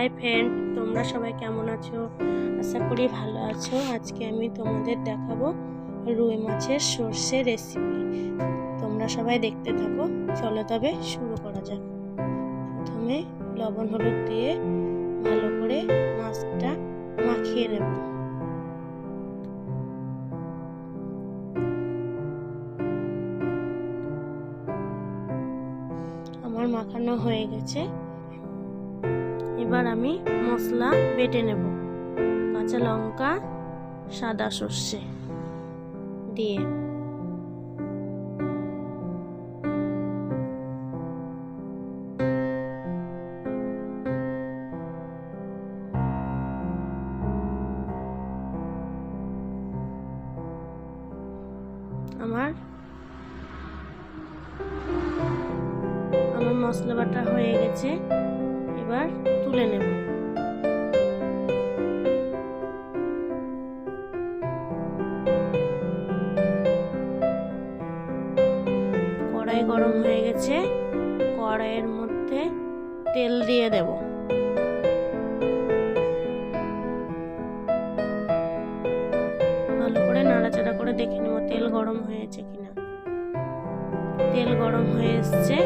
Hi friend, তোমরা সবাই কেমন আছো? আশা করি ভালো আছো। আজকে আমি তোমাদের দেখাবো রুই মাছের সর্ষে রেসিপি। তোমরা সবাই দেখতে থাকো। চলো তবে শুরু করা যাক। প্রথমে লবণ হলুদ দিয়ে ভালো করে মাছটা মাখিয়ে নেব। আমার মাখানো হয়ে গেছে। এবার আমি মশলা বেটে নেব। কাঁচা লঙ্কা, সাদা সর্ষে দিয়ে আমার মশলা বাটা হয়ে গেছে। এবার তুলে নেব। কড়াই গরম হয়ে গেছে। কড়াইয়ের মধ্যে তেল দিয়ে দেব। ভালো করে নাড়াচাড়া করে দেখে নেব তেল গরম হয়েছে কিনা। তেল গরম হয়ে এসছে।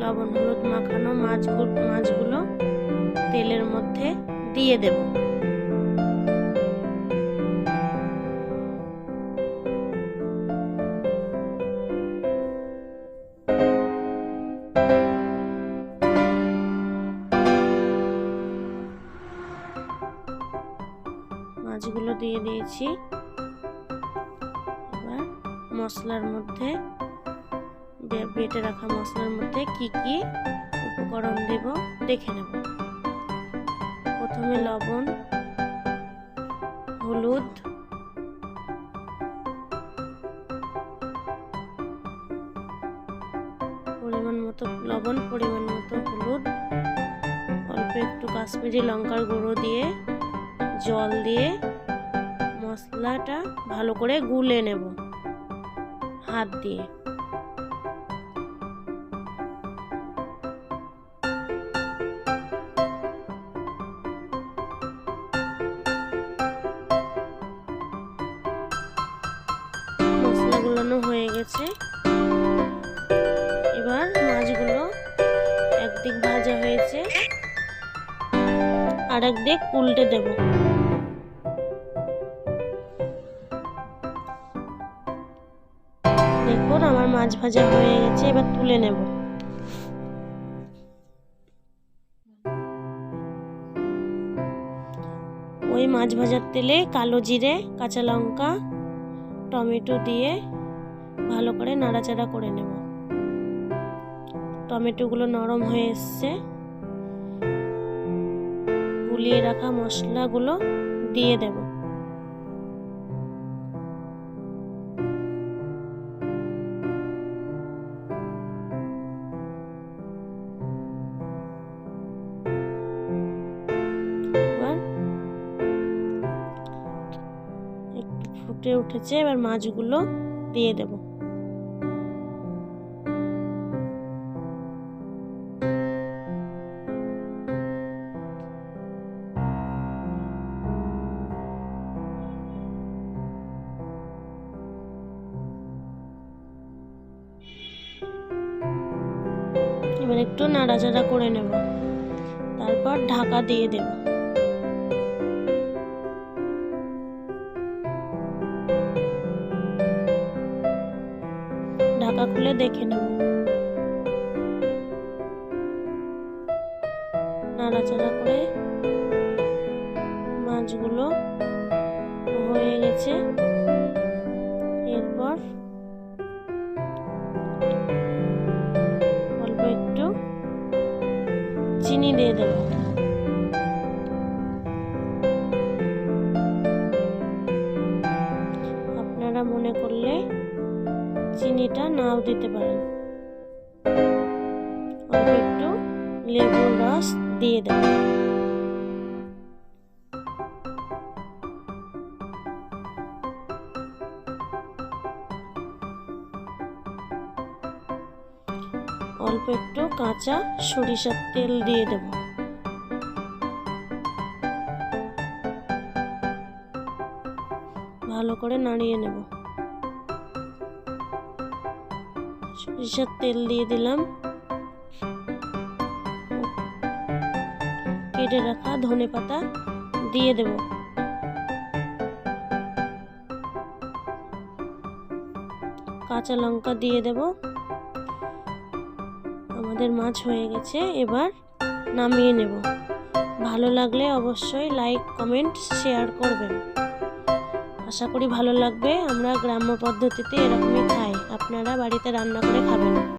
লবণ হলুদ মাখানো মাছগুলো তেলের মধ্যে দিয়ে দেব। মাছগুলো দিয়ে দিয়েছি। এবার মশলার মধ্যে বেটে রাখা মশলার মধ্যে কি কি উপকরণ দেব দেখে নেব। প্রথমে লবণ, হলুদ, পরিমাণ মতো লবণ, পরিমাণ মতো হলুদ, অল্প একটু কাশ্মীরি লঙ্কার গুঁড়ো দিয়ে জল দিয়ে মশলাটা ভালো করে গুলে নেব হাত দিয়ে। মশলা গুলানো হয়ে গেছে। এবার মাছগুলো একদিক ভাজা হয়েছে, আর একদিক উল্টে দেব। দেখুন আমার মাছ ভাজা হয়ে গেছে। এবার তুলে নেব। ওই মাছ ভাজার তেলে কালো জিরে, কাঁচা লঙ্কা, টমেটো দিয়ে ভালো করে নাড়াচাড়া করে নেব। টমেটোগুলো নরম হয়ে এসছে। গুলিয়ে রাখা মশলাগুলো দিয়ে দেব। এবার একটু ফুটে উঠেছে। এবার মাছগুলো দিয়ে দেব। এবার একটু নাড়াচাড়া করে নেব। তারপর ঢাকা দিয়ে দেব। ঢাকা খুলে দেখে নেব। নাড়াচাড়া করে মাছগুলো হয়ে গেছে। এরপর অল্প একটু চিনি দিয়ে দেব। আপনারা মনে করলে চিনিটা নাও দিতে পারেন। অল্প একটু লেবুর রস দিয়ে দেব। অল্প একটু কাঁচা সরিষার তেল দিয়ে দেব। ভালো করে নাড়িয়ে নেব। সরিষার তেল দিয়ে দিলাম, কেটে রাখা ধনেপাতা দিয়ে দেব। কাঁচা লঙ্কা দিয়ে দেব। আমাদের মাছ হয়ে গেছে, এবার নামিয়ে নেব। ভালো লাগলে অবশ্যই লাইক, কমেন্ট, শেয়ার করবেন। আশা করি ভালো লাগবে। আমরা গ্রাম্য পদ্ধতিতে এরকমই খাই, আপনারা বাড়িতে রান্না করে খাবেন।